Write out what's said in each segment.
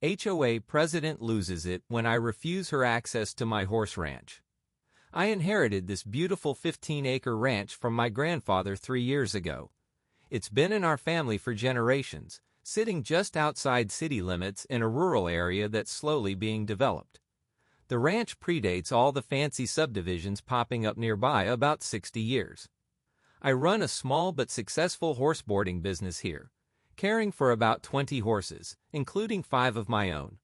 HOA president loses it when I refuse her access to my horse ranch. I inherited this beautiful 15-acre ranch from my grandfather 3 years ago. It's been in our family for generations, sitting just outside city limits in a rural area that's slowly being developed. The ranch predates all the fancy subdivisions popping up nearby about 60 years. I run a small but successful horseboarding business here, caring for about 20 horses, including 5 of my own.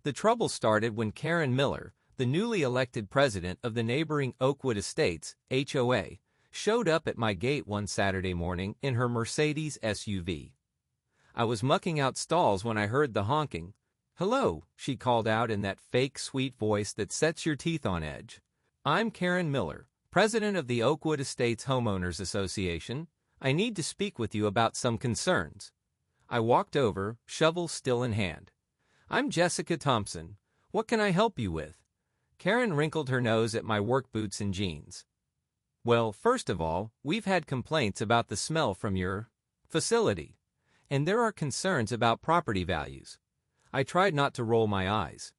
The trouble started when Karen Miller, the newly elected president of the neighboring Oakwood Estates HOA, showed up at my gate one Saturday morning in her Mercedes SUV. I was mucking out stalls when I heard the honking. "Hello," she called out in that fake sweet voice that sets your teeth on edge. "I'm Karen Miller, president of the Oakwood Estates Homeowners Association. I need to speak with you about some concerns." I walked over, shovel still in hand. "I'm Jessica Thompson. What can I help you with?" Karen wrinkled her nose at my work boots and jeans. "Well, first of all, we've had complaints about the smell from your facility, and there are concerns about property values." I tried not to roll my eyes.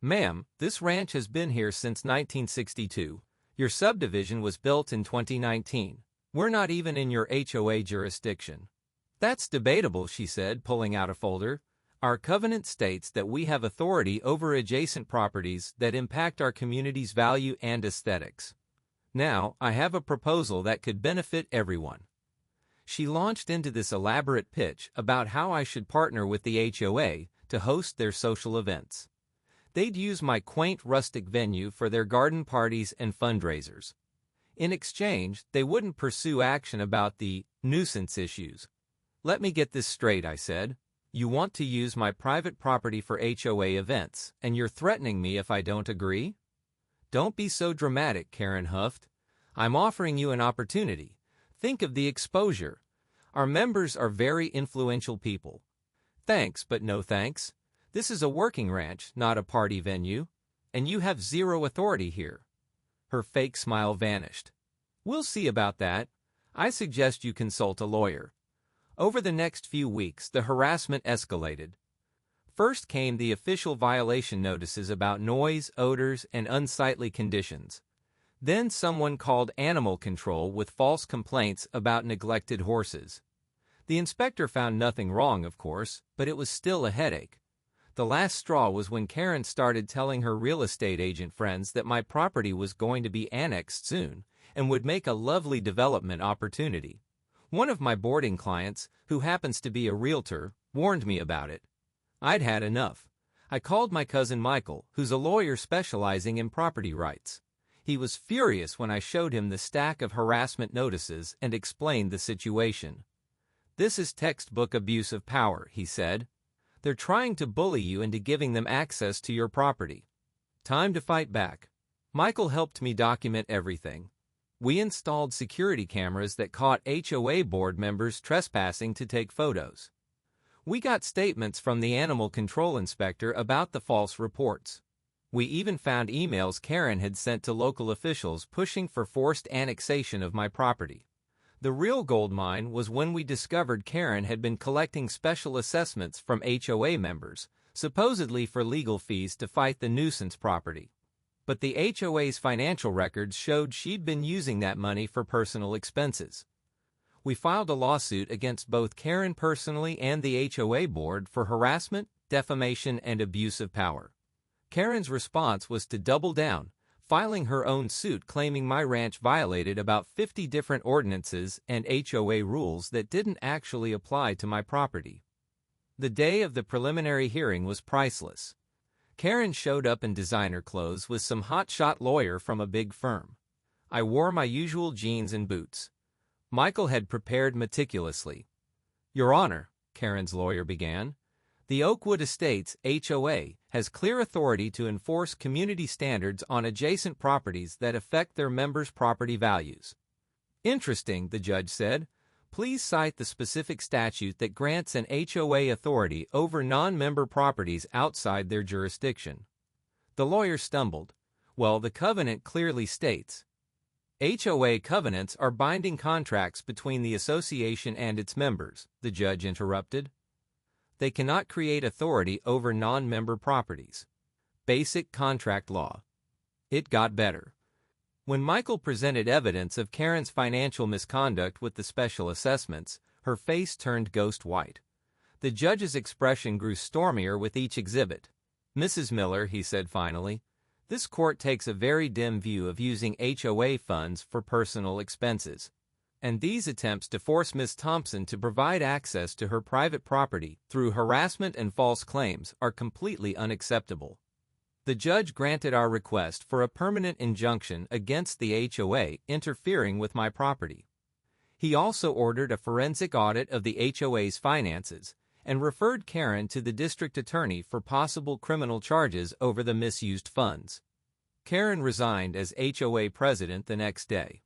"Ma'am, this ranch has been here since 1962. Your subdivision was built in 2019. We're not even in your HOA jurisdiction." "That's debatable," she said, pulling out a folder. "Our covenant states that we have authority over adjacent properties that impact our community's value and aesthetics. Now, I have a proposal that could benefit everyone." She launched into this elaborate pitch about how I should partner with the HOA to host their social events. They'd use my quaint rustic venue for their garden parties and fundraisers. In exchange, they wouldn't pursue action about the nuisance issues. "Let me get this straight," I said. "You want to use my private property for HOA events, and you're threatening me if I don't agree?" "Don't be so dramatic," Karen huffed. "I'm offering you an opportunity. Think of the exposure. Our members are very influential people." "Thanks, but no thanks. This is a working ranch, not a party venue, and you have zero authority here." Her fake smile vanished. "We'll see about that. I suggest you consult a lawyer." Over the next few weeks, the harassment escalated. First came the official violation notices about noise, odors, and unsightly conditions. Then someone called animal control with false complaints about neglected horses. The inspector found nothing wrong, of course, but it was still a headache. The last straw was when Karen started telling her real estate agent friends that my property was going to be annexed soon and would make a lovely development opportunity. One of my boarding clients, who happens to be a realtor, warned me about it. I'd had enough. I called my cousin Michael, who's a lawyer specializing in property rights. He was furious when I showed him the stack of harassment notices and explained the situation. "This is textbook abuse of power," he said. "They're trying to bully you into giving them access to your property. Time to fight back." Michael helped me document everything. We installed security cameras that caught HOA board members trespassing to take photos. We got statements from the animal control inspector about the false reports. We even found emails Karen had sent to local officials pushing for forced annexation of my property. The real gold mine was when we discovered Karen had been collecting special assessments from HOA members, supposedly for legal fees to fight the nuisance property. But the HOA's financial records showed she'd been using that money for personal expenses. We filed a lawsuit against both Karen personally and the HOA board for harassment, defamation, and abuse of power. Karen's response was to double down, filing her own suit claiming my ranch violated about 50 different ordinances and HOA rules that didn't actually apply to my property. The day of the preliminary hearing was priceless. Karen showed up in designer clothes with some hotshot lawyer from a big firm. I wore my usual jeans and boots. Michael had prepared meticulously. "Your Honor," Karen's lawyer began, "the Oakwood Estates HOA has clear authority to enforce community standards on adjacent properties that affect their members' property values." "Interesting," the judge said. "Please cite the specific statute that grants an HOA authority over non-member properties outside their jurisdiction." The lawyer stumbled. "Well, the covenant clearly states." "HOA covenants are binding contracts between the association and its members," the judge interrupted. they cannot create authority over non-member properties. Basic contract law. It got better. When Michael presented evidence of Karen's financial misconduct with the special assessments, her face turned ghost white. The judge's expression grew stormier with each exhibit. "Mrs. Miller," he said finally, "this court takes a very dim view of using HOA funds for personal expenses. And these attempts to force Ms. Thompson to provide access to her private property through harassment and false claims are completely unacceptable." The judge granted our request for a permanent injunction against the HOA interfering with my property. He also ordered a forensic audit of the HOA's finances and referred Karen to the district attorney for possible criminal charges over the misused funds. Karen resigned as HOA president the next day.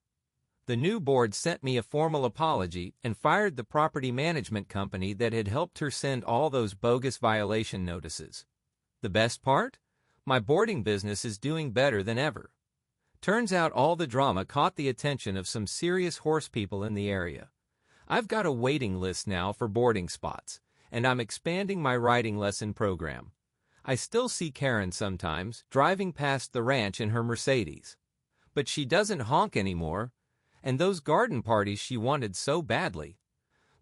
The new board sent me a formal apology and fired the property management company that had helped her send all those bogus violation notices. The best part? My boarding business is doing better than ever. Turns out all the drama caught the attention of some serious horse people in the area. I've got a waiting list now for boarding spots, and I'm expanding my riding lesson program. I still see Karen sometimes, driving past the ranch in her Mercedes. But she doesn't honk anymore, and those garden parties she wanted so badly.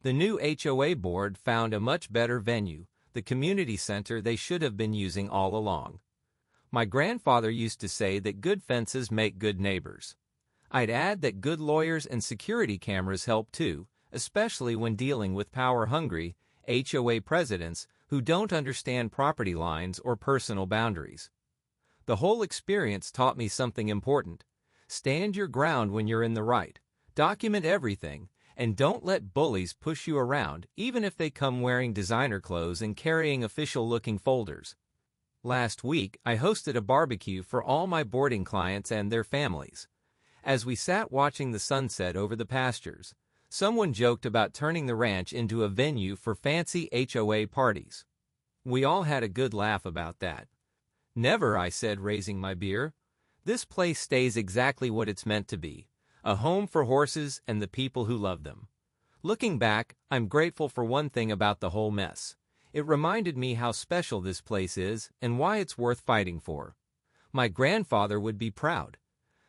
The new HOA board found a much better venue, the community center they should have been using all along. My grandfather used to say that good fences make good neighbors. I'd add that good lawyers and security cameras help too, especially when dealing with power-hungry HOA presidents who don't understand property lines or personal boundaries. The whole experience taught me something important. Stand your ground when you're in the right, document everything, and don't let bullies push you around even if they come wearing designer clothes and carrying official-looking folders. Last week, I hosted a barbecue for all my boarding clients and their families. As we sat watching the sunset over the pastures, someone joked about turning the ranch into a venue for fancy HOA parties. We all had a good laugh about that. "Never," I said, raising my beer. "This place stays exactly what it's meant to be, a home for horses and the people who love them." Looking back, I'm grateful for one thing about the whole mess. It reminded me how special this place is and why it's worth fighting for. My grandfather would be proud.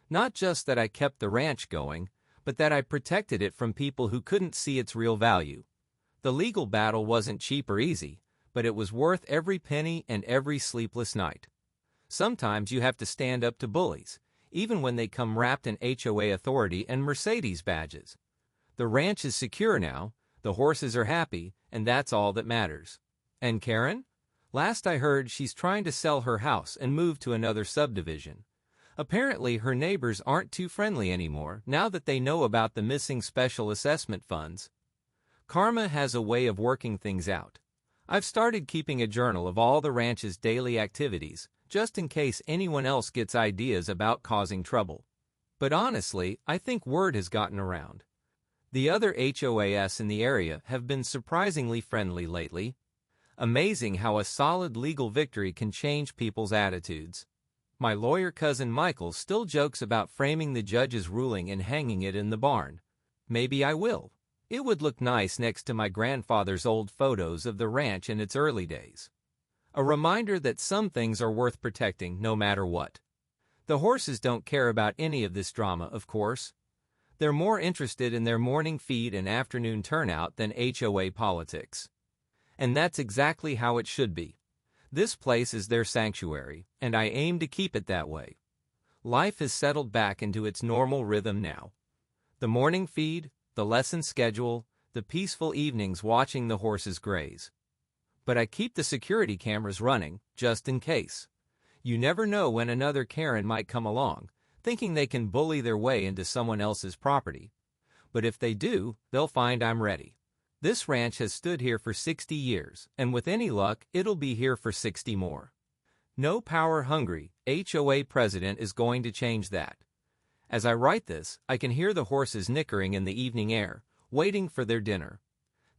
Not just that I kept the ranch going, but that I protected it from people who couldn't see its real value. The legal battle wasn't cheap or easy, but it was worth every penny and every sleepless night. Sometimes you have to stand up to bullies, even when they come wrapped in HOA authority and Mercedes badges. The ranch is secure now, the horses are happy, and that's all that matters. And Karen? Last I heard, she's trying to sell her house and move to another subdivision. Apparently, her neighbors aren't too friendly anymore now that they know about the missing special assessment funds. Karma has a way of working things out. I've started keeping a journal of all the ranch's daily activities, just in case anyone else gets ideas about causing trouble. But honestly, I think word has gotten around. The other HOAs in the area have been surprisingly friendly lately. Amazing how a solid legal victory can change people's attitudes. My lawyer cousin Michael still jokes about framing the judge's ruling and hanging it in the barn. Maybe I will. It would look nice next to my grandfather's old photos of the ranch in its early days. A reminder that some things are worth protecting no matter what. The horses don't care about any of this drama, of course. They're more interested in their morning feed and afternoon turnout than HOA politics. And that's exactly how it should be. This place is their sanctuary, and I aim to keep it that way. Life has settled back into its normal rhythm now. The morning feed, the lesson schedule, the peaceful evenings watching the horses graze. But I keep the security cameras running, just in case. You never know when another Karen might come along, thinking they can bully their way into someone else's property. But if they do, they'll find I'm ready. This ranch has stood here for 60 years, and with any luck, it'll be here for 60 more. No power-hungry HOA president is going to change that. As I write this, I can hear the horses nickering in the evening air, waiting for their dinner.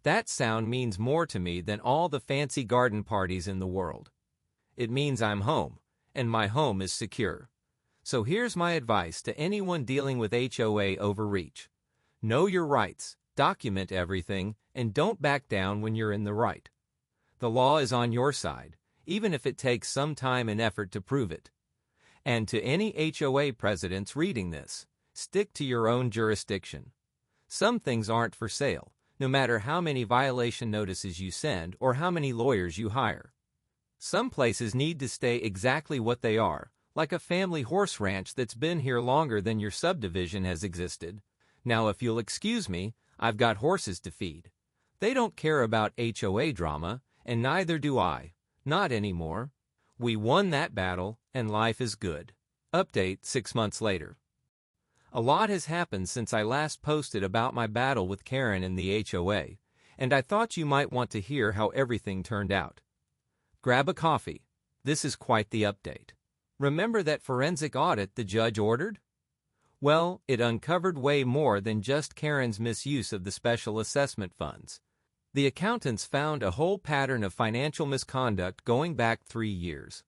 That sound means more to me than all the fancy garden parties in the world. It means I'm home, and my home is secure. So here's my advice to anyone dealing with HOA overreach. Know your rights, document everything, and don't back down when you're in the right. The law is on your side, even if it takes some time and effort to prove it. And to any HOA presidents reading this, stick to your own jurisdiction. Some things aren't for sale, no matter how many violation notices you send or how many lawyers you hire. Some places need to stay exactly what they are, like a family horse ranch that's been here longer than your subdivision has existed. Now, if you'll excuse me, I've got horses to feed. They don't care about HOA drama, and neither do I. Not anymore. We won that battle, and life is good. Update 6 months later. A lot has happened since I last posted about my battle with Karen in the HOA, and I thought you might want to hear how everything turned out. Grab a coffee. This is quite the update. Remember that forensic audit the judge ordered? Well, it uncovered way more than just Karen's misuse of the special assessment funds. The accountants found a whole pattern of financial misconduct going back 3 years.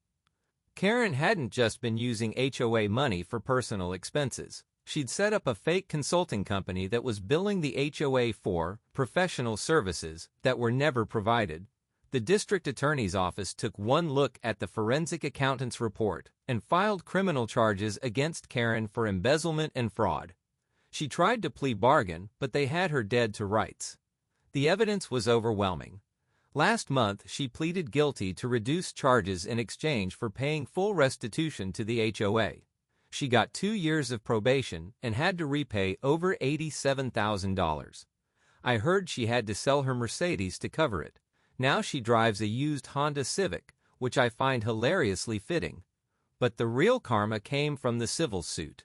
Karen hadn't just been using HOA money for personal expenses. She'd set up a fake consulting company that was billing the HOA for professional services that were never provided. The district attorney's office took one look at the forensic accountant's report and filed criminal charges against Karen for embezzlement and fraud. She tried to plea bargain, but they had her dead to rights. The evidence was overwhelming. Last month, she pleaded guilty to reduced charges in exchange for paying full restitution to the HOA. She got 2 years of probation and had to repay over $87,000. I heard she had to sell her Mercedes to cover it. Now she drives a used Honda Civic, which I find hilariously fitting. But the real karma came from the civil suit.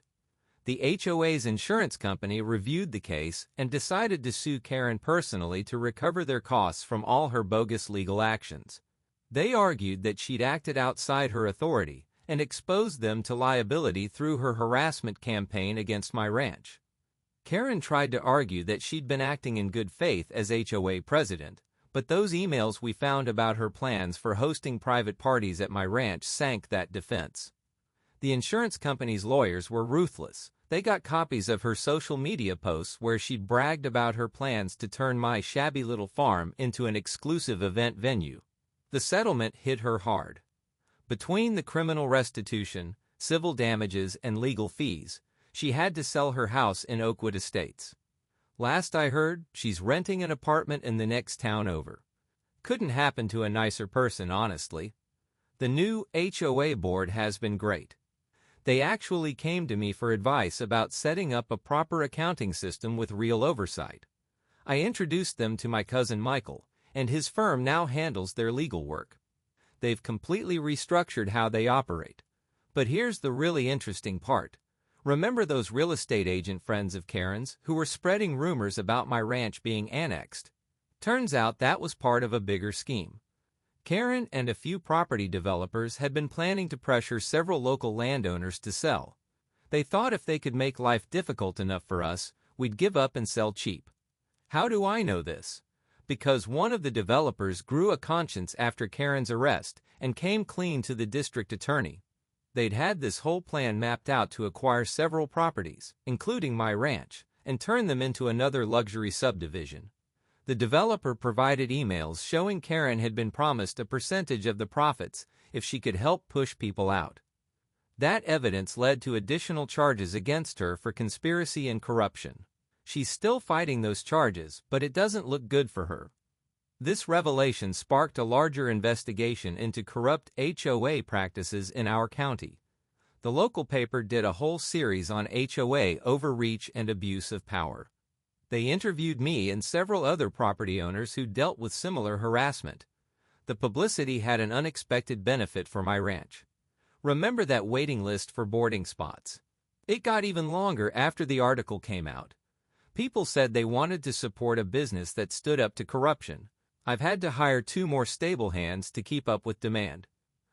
The HOA's insurance company reviewed the case and decided to sue Karen personally to recover their costs from all her bogus legal actions. They argued that she'd acted outside her authority and exposed them to liability through her harassment campaign against my ranch. Karen tried to argue that she'd been acting in good faith as HOA president, but those emails we found about her plans for hosting private parties at my ranch sank that defense. The insurance company's lawyers were ruthless. They got copies of her social media posts where she bragged about her plans to turn my shabby little farm into an exclusive event venue. The settlement hit her hard. Between the criminal restitution, civil damages, and legal fees, she had to sell her house in Oakwood Estates. Last I heard, she's renting an apartment in the next town over. Couldn't happen to a nicer person, honestly. The new HOA board has been great. They actually came to me for advice about setting up a proper accounting system with real oversight. I introduced them to my cousin Michael, and his firm now handles their legal work. They've completely restructured how they operate. But here's the really interesting part. Remember those real estate agent friends of Karen's who were spreading rumors about my ranch being annexed? Turns out that was part of a bigger scheme. Karen and a few property developers had been planning to pressure several local landowners to sell. They thought if they could make life difficult enough for us, we'd give up and sell cheap. How do I know this? Because one of the developers grew a conscience after Karen's arrest and came clean to the district attorney. They'd had this whole plan mapped out to acquire several properties, including my ranch, and turn them into another luxury subdivision. The developer provided emails showing Karen had been promised a percentage of the profits if she could help push people out. That evidence led to additional charges against her for conspiracy and corruption. She's still fighting those charges, but it doesn't look good for her. This revelation sparked a larger investigation into corrupt HOA practices in our county. The local paper did a whole series on HOA overreach and abuse of power. They interviewed me and several other property owners who dealt with similar harassment. The publicity had an unexpected benefit for my ranch. Remember that waiting list for boarding spots? It got even longer after the article came out. People said they wanted to support a business that stood up to corruption. I've had to hire 2 more stable hands to keep up with demand.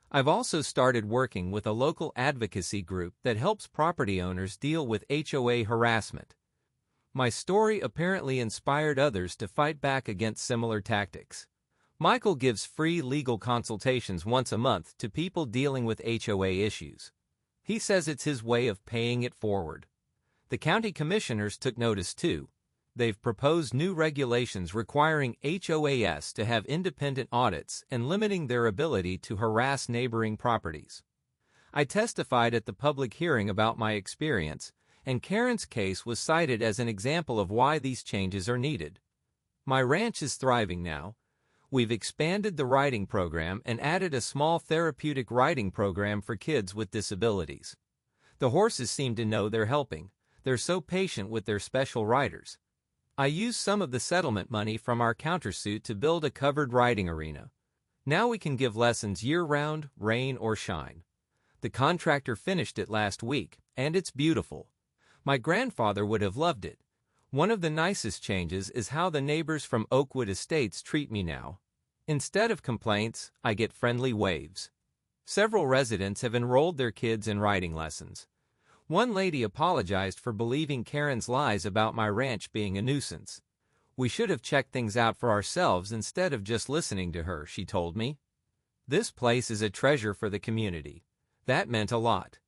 I've also started working with a local advocacy group that helps property owners deal with HOA harassment. My story apparently inspired others to fight back against similar tactics. Michael gives free legal consultations once a month to people dealing with HOA issues. He says it's his way of paying it forward. The county commissioners took notice too. they've proposed new regulations requiring HOAs to have independent audits and limiting their ability to harass neighboring properties. I testified at the public hearing about my experience, and Karen's case was cited as an example of why these changes are needed. My ranch is thriving now. We've expanded the riding program and added a small therapeutic riding program for kids with disabilities. The horses seem to know they're helping. They're so patient with their special riders. I used some of the settlement money from our countersuit to build a covered riding arena. Now we can give lessons year-round, rain or shine. The contractor finished it last week, and it's beautiful. My grandfather would have loved it. One of the nicest changes is how the neighbors from Oakwood Estates treat me now. Instead of complaints, I get friendly waves. Several residents have enrolled their kids in riding lessons. One lady apologized for believing Karen's lies about my ranch being a nuisance. We should have checked things out for ourselves instead of just listening to her, she told me. This place is a treasure for the community. That meant a lot.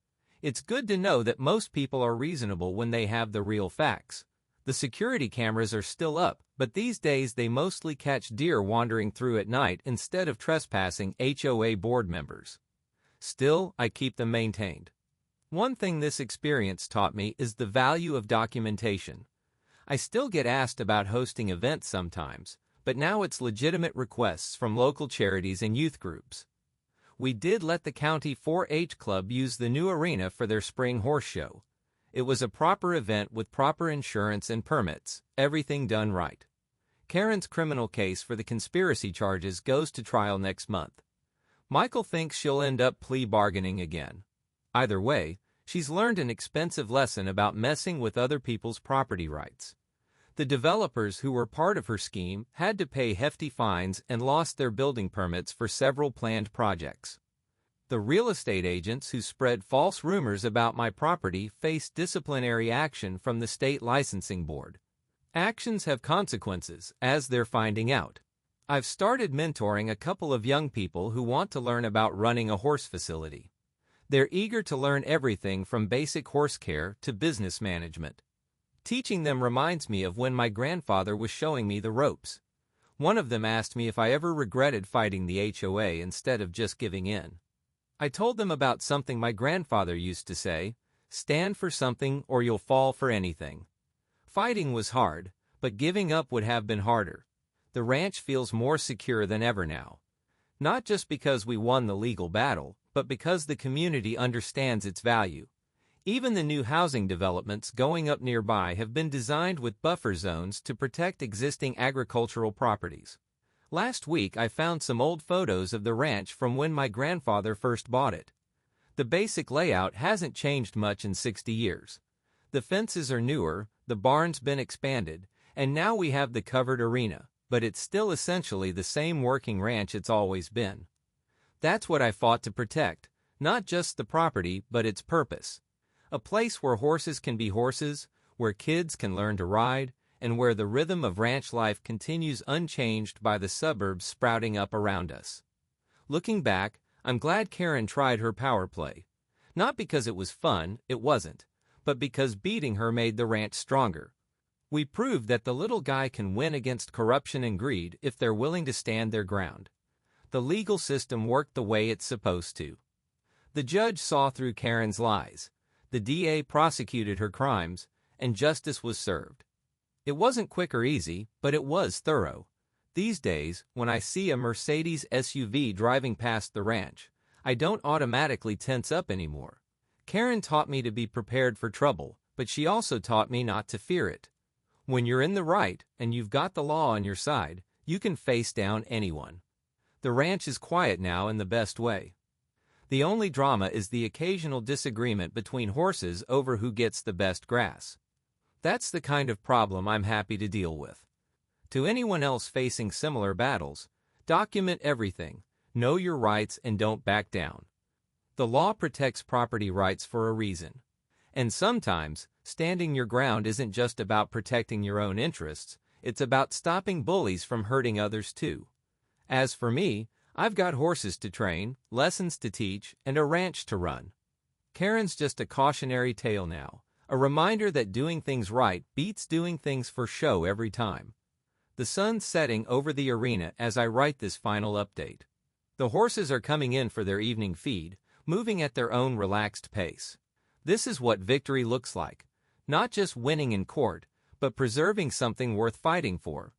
It's good to know that most people are reasonable when they have the real facts. The security cameras are still up, but these days they mostly catch deer wandering through at night instead of trespassing HOA board members. Still, I keep them maintained. One thing this experience taught me is the value of documentation. I still get asked about hosting events sometimes, but now it's legitimate requests from local charities and youth groups. We did let the county 4-H club use the new arena for their spring horse show. It was a proper event with proper insurance and permits, everything done right. Karen's criminal case for the conspiracy charges goes to trial next month. Michael thinks she'll end up plea bargaining again. Either way, she's learned an expensive lesson about messing with other people's property rights. The developers who were part of her scheme had to pay hefty fines and lost their building permits for several planned projects. The real estate agents who spread false rumors about my property faced disciplinary action from the state licensing board. Actions have consequences, as they're finding out. I've started mentoring a couple of young people who want to learn about running a horse facility. They're eager to learn everything from basic horse care to business management. Teaching them reminds me of when my grandfather was showing me the ropes. One of them asked me if I ever regretted fighting the HOA instead of just giving in. I told them about something my grandfather used to say, stand for something or you'll fall for anything. Fighting was hard, but giving up would have been harder. The ranch feels more secure than ever now. Not just because we won the legal battle, but because the community understands its value. Even the new housing developments going up nearby have been designed with buffer zones to protect existing agricultural properties. Last week I found some old photos of the ranch from when my grandfather first bought it. The basic layout hasn't changed much in 60 years. The fences are newer, the barn's been expanded, and now we have the covered arena, but it's still essentially the same working ranch it's always been. That's what I fought to protect, not just the property but its purpose. A place where horses can be horses, where kids can learn to ride, and where the rhythm of ranch life continues unchanged by the suburbs sprouting up around us. Looking back, I'm glad Karen tried her power play. Not because it was fun, it wasn't, but because beating her made the ranch stronger. We proved that the little guy can win against corruption and greed if they're willing to stand their ground. The legal system worked the way it's supposed to. The judge saw through Karen's lies. The DA prosecuted her crimes, and justice was served. It wasn't quick or easy, but it was thorough. These days, when I see a Mercedes SUV driving past the ranch, I don't automatically tense up anymore. Karen taught me to be prepared for trouble, but she also taught me not to fear it. When you're in the right and you've got the law on your side, you can face down anyone. The ranch is quiet now in the best way. The only drama is the occasional disagreement between horses over who gets the best grass. That's the kind of problem I'm happy to deal with. To anyone else facing similar battles, document everything, know your rights, and don't back down. The law protects property rights for a reason. And sometimes, standing your ground isn't just about protecting your own interests, it's about stopping bullies from hurting others too. As for me, I've got horses to train, lessons to teach, and a ranch to run. Karen's just a cautionary tale now, A reminder that doing things right beats doing things for show every time. The sun's setting over the arena as I write this final update. The horses are coming in for their evening feed, moving at their own relaxed pace. This is what victory looks like. Not just winning in court, but preserving something worth fighting for.